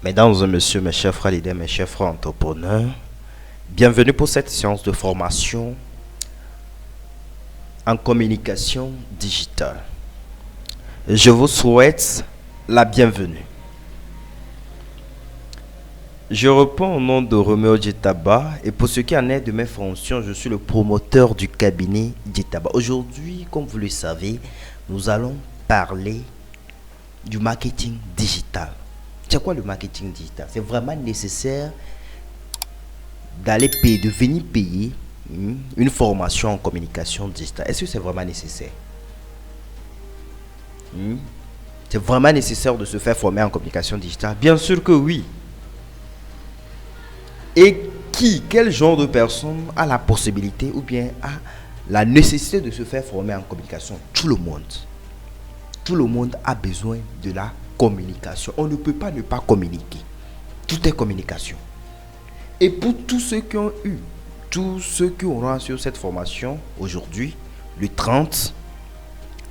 Mesdames et messieurs, mes chers frères leaders, mes chers frères entrepreneurs, bienvenue pour cette séance de formation en communication digitale. Je vous souhaite la bienvenue. Je réponds au nom de Roméo Djetaba et pour ce qui en est de mes fonctions, je suis le promoteur du cabinet Djetaba. Aujourd'hui, comme vous le savez, nous allons parler du marketing digital. C'est quoi le marketing digital? C'est vraiment nécessaire d'aller payer, de venir payer une formation en communication digitale. Est-ce que c'est vraiment nécessaire? C'est vraiment nécessaire de se faire former en communication digitale? Bien sûr que oui. Et quel genre de personne a la possibilité ou bien a la nécessité de se faire former en communication? Tout le monde. Tout le monde a besoin de la communication. On ne peut pas ne pas communiquer. Tout est communication. Et pour tous ceux qui ont eu, tous ceux qui auront sur cette formation aujourd'hui, le 30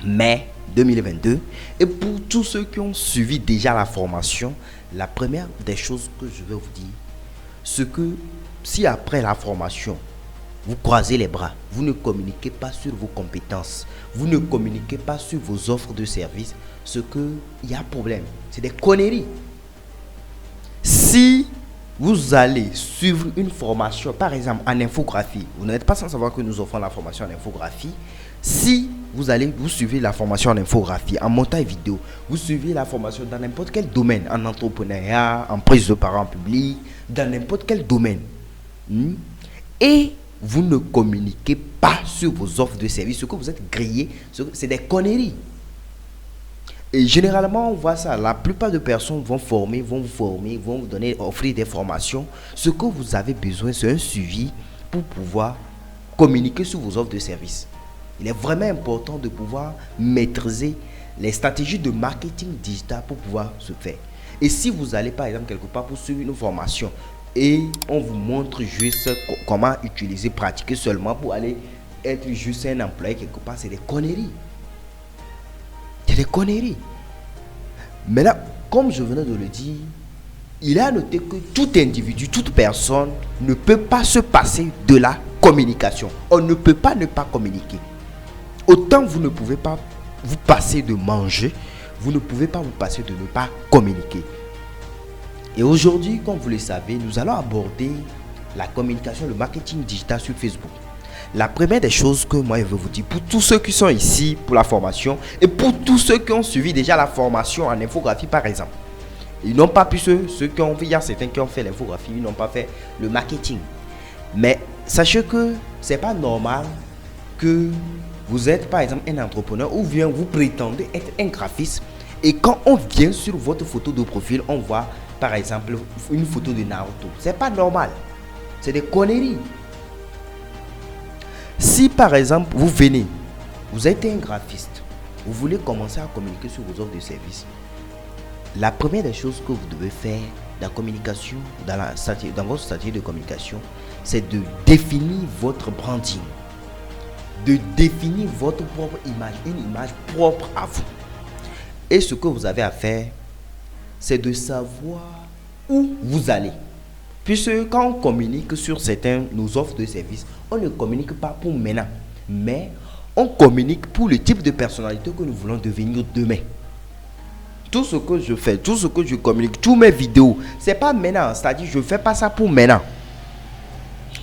mai 2022, et pour tous ceux qui ont suivi déjà la formation, la première des choses que je vais vous dire, c'est que si après la formation, vous croisez les bras, vous ne communiquez pas sur vos compétences, vous ne communiquez pas sur vos offres de services, c'est qu'il y a problème. C'est des conneries. Si vous allez suivre une formation, par exemple en infographie, vous n'êtes pas sans savoir que nous offrons la formation en infographie. Si vous suivez la formation en infographie, en montage vidéo, vous suivez la formation dans n'importe quel domaine, en entrepreneuriat, en prise de parole en public, dans n'importe quel domaine, et vous ne communiquez pas sur vos offres de services, ce que vous êtes grillé, c'est des conneries. Et généralement, on voit ça. La plupart de personnes vont vous donner, offrir des formations. Ce que vous avez besoin, c'est un suivi pour pouvoir communiquer sur vos offres de services. Il est vraiment important de pouvoir maîtriser les stratégies de marketing digital pour pouvoir se faire. Et si vous allez par exemple quelque part pour suivre une formation et on vous montre juste comment utiliser, pratiquer seulement pour aller être juste un employé quelque part, c'est des conneries. C'est des conneries. Mais là, comme je venais de le dire, il est à noter que tout individu, toute personne ne peut pas se passer de la communication. On ne peut pas ne pas communiquer. Autant vous ne pouvez pas vous passer de manger, vous ne pouvez pas vous passer de ne pas communiquer. Et aujourd'hui, comme vous le savez, nous allons aborder la communication, le marketing digital sur Facebook. La première des choses que moi je veux vous dire, pour tous ceux qui sont ici pour la formation et pour tous ceux qui ont suivi déjà la formation en infographie par exemple, ils n'ont pas pu ceux qui ont fait, il y a certains qui ont fait l'infographie, ils n'ont pas fait le marketing. Mais sachez que c'est pas normal que vous êtes par exemple un entrepreneur ou bien vous prétendez être un graphiste et quand on vient sur votre photo de profil, on voit par exemple une photo de Naruto. C'est pas normal. C'est des conneries. Si par exemple vous venez, vous êtes un graphiste, vous voulez commencer à communiquer sur vos offres de services, la première des choses que vous devez faire dans la communication, dans votre stratégie de communication, c'est de définir votre branding, de définir votre propre image, une image propre à vous. Et ce que vous avez à faire, c'est de savoir où vous allez. Puisque quand on communique sur nos offres de services, on ne communique pas pour maintenant, mais on communique pour le type de personnalité que nous voulons devenir demain. Tout ce que je fais, tout ce que je communique, toutes mes vidéos, c'est pas maintenant, c'est-à-dire je ne fais pas ça pour maintenant.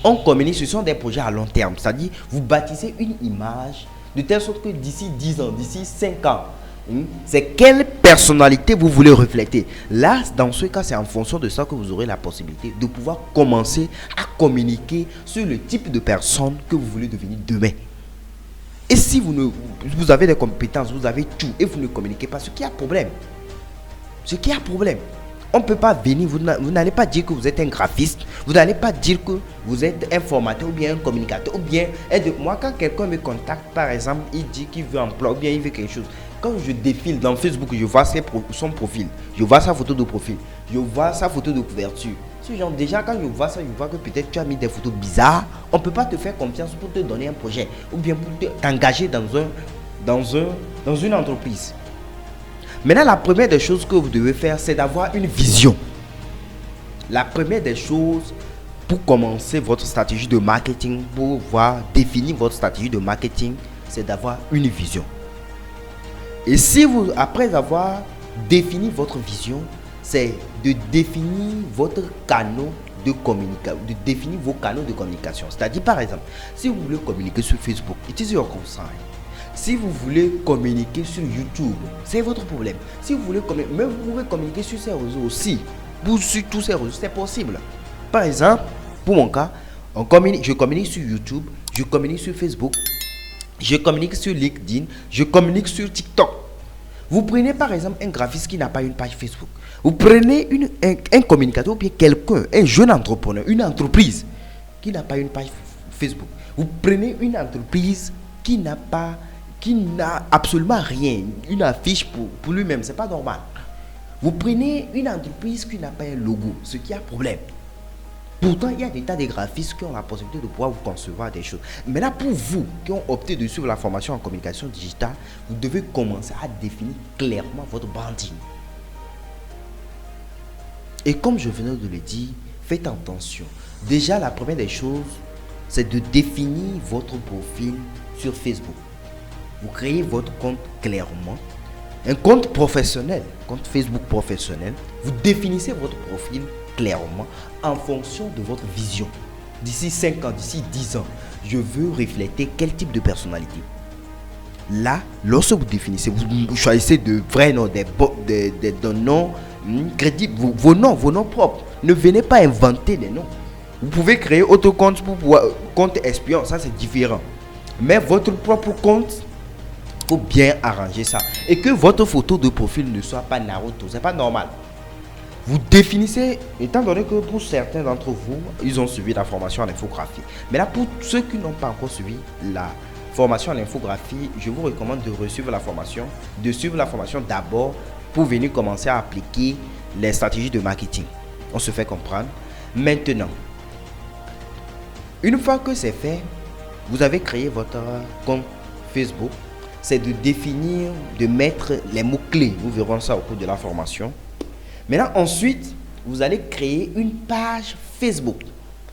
On communique, ce sont des projets à long terme, c'est-à-dire vous bâtissez une image de telle sorte que d'ici 10 ans, d'ici 5 ans, c'est quelle personnalité vous voulez refléter. Là, dans ce cas, c'est en fonction de ça que vous aurez la possibilité de pouvoir commencer à communiquer sur le type de personne que vous voulez devenir demain. Et si vous avez des compétences, vous avez tout et vous ne communiquez pas, ce qui a problème. On ne peut pas venir, vous n'allez pas dire que vous êtes un graphiste, vous n'allez pas dire que vous êtes un formateur ou bien un communicateur ou bien moi quand quelqu'un me contacte par exemple, il dit qu'il veut un emploi ou bien il veut quelque chose. Quand je défile dans Facebook, je vois son profil, je vois sa photo de profil, je vois sa photo de couverture. Déjà quand je vois ça, je vois que peut-être tu as mis des photos bizarres. On ne peut pas te faire confiance pour te donner un projet ou bien pour t'engager dans une entreprise. Maintenant, la première des choses que vous devez faire, c'est d'avoir une vision. La première des choses pour commencer votre stratégie de marketing, pour pouvoir définir votre stratégie de marketing, c'est d'avoir une vision. Et si vous, après avoir défini votre vision, c'est de définir votre canal de communication, de définir vos canaux de communication. C'est-à-dire, par exemple, si vous voulez communiquer sur Facebook, utilisez your consent. Si vous voulez communiquer sur YouTube, c'est votre problème. Si vous voulez communiquer, mais vous pouvez communiquer sur ces réseaux aussi. Sur tous ces réseaux, c'est possible. Par exemple, pour mon cas, je communique sur YouTube, je communique sur Facebook, je communique sur LinkedIn, je communique sur TikTok. Vous prenez par exemple un graphiste qui n'a pas une page Facebook. Vous prenez un communicateur ou bien quelqu'un, un jeune entrepreneur, une entreprise qui n'a pas une page Facebook. Vous prenez une entreprise qui n'a absolument rien, une affiche pour lui-même, c'est pas normal. Vous prenez une entreprise qui n'a pas un logo, ce qui a problème. Pourtant, il y a des tas de graphistes qui ont la possibilité de pouvoir vous concevoir des choses. Mais là, pour vous qui ont opté de suivre la formation en communication digitale, vous devez commencer à définir clairement votre branding. Et comme je venais de le dire, faites attention. Déjà, la première des choses, c'est de définir votre profil sur Facebook. Vous créez votre compte clairement. Un compte professionnel, compte Facebook professionnel. Vous définissez votre profil clairement en fonction de votre vision. D'ici 5 ans, d'ici 10 ans, je veux refléter quel type de personnalité. Là, lorsque vous définissez, vous choisissez de vrais noms, des noms crédibles, vos noms propres. Ne venez pas inventer des noms. Vous pouvez créer autre compte pour pouvoir, compte espion, ça c'est différent. Mais votre propre compte, il faut bien arranger ça. Et que votre photo de profil ne soit pas Naruto, c'est pas normal. Vous définissez, étant donné que pour certains d'entre vous, ils ont suivi la formation en infographie. Mais là, pour ceux qui n'ont pas encore suivi la formation en infographie, je vous recommande de suivre la formation d'abord pour venir commencer à appliquer les stratégies de marketing. On se fait comprendre. Maintenant, une fois que c'est fait, vous avez créé votre compte Facebook. C'est de définir, de mettre les mots-clés. Nous verrons ça au cours de la formation. Maintenant, ensuite, vous allez créer une page Facebook.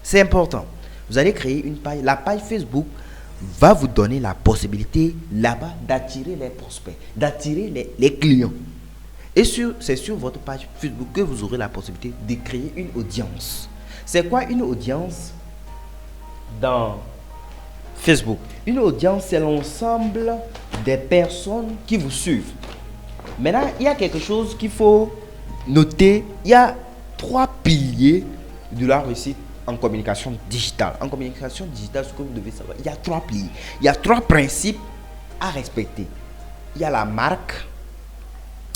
C'est important. Vous allez créer une page. La page Facebook va vous donner la possibilité là-bas d'attirer les prospects, d'attirer les clients. Et c'est sur votre page Facebook que vous aurez la possibilité de créer une audience. C'est quoi une audience dans Facebook? Une audience, c'est l'ensemble des personnes qui vous suivent. Maintenant, il y a quelque chose qu'il faut noter. Il y a 3 piliers de la réussite en communication digitale. En communication digitale, ce que vous devez savoir, il y a 3 piliers. Il y a 3 principes à respecter. Il y a la marque,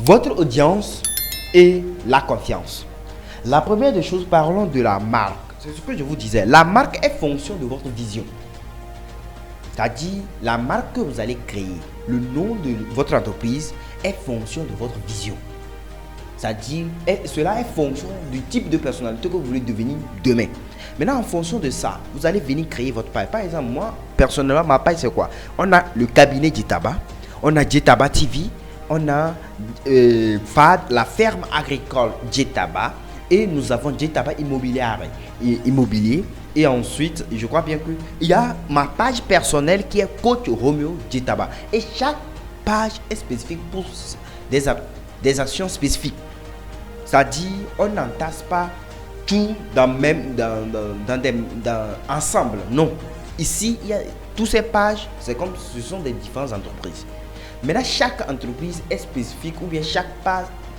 votre audience et la confiance. La première des choses, parlons de la marque. C'est ce que je vous disais. La marque est fonction de votre vision. C'est-à-dire, la marque que vous allez créer, le nom de votre entreprise est fonction de votre vision. C'est-à-dire, cela est fonction du type de personnalité que vous voulez devenir demain. Maintenant, en fonction de ça, vous allez venir créer votre page. Par exemple, moi, personnellement, ma page, c'est quoi? On a le cabinet Djetaba, on a Djetaba TV, on a FAD, la ferme agricole Djetaba, et nous avons Djetaba Immobilier. Et ensuite, je crois bien qu'il y a ma page personnelle qui est Coach Romeo Djetaba. Et chaque page est spécifique pour des actions spécifiques. C'est-à-dire, on n'entasse pas tout ensemble. Non. Ici, il y a toutes ces pages, c'est comme ce sont des différentes entreprises. Maintenant, chaque entreprise est spécifique ou bien chaque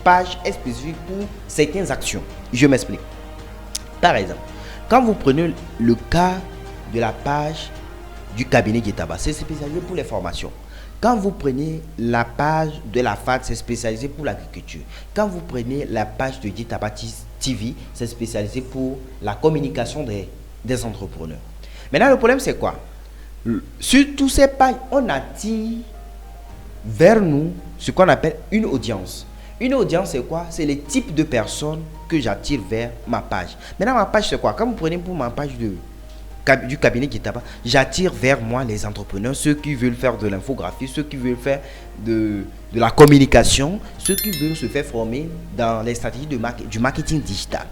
page est spécifique pour certaines actions. Je m'explique. Par exemple, quand vous prenez le cas de la page du cabinet Djetaba, c'est spécialisé pour les formations. Quand vous prenez la page de la FAD, c'est spécialisé pour l'agriculture. Quand vous prenez la page de Djetaba TV, c'est spécialisé pour la communication des entrepreneurs. Maintenant, le problème, c'est quoi? Sur toutes ces pages, on attire vers nous ce qu'on appelle une audience. Une audience, c'est quoi? C'est le type de personnes que j'attire vers ma page. Maintenant, ma page, c'est quoi? Quand vous prenez pour ma page du cabinet Djetaba, j'attire vers moi les entrepreneurs, ceux qui veulent faire de l'infographie, ceux qui veulent faire de la communication, ceux qui veulent se faire former dans les stratégies du marketing digital.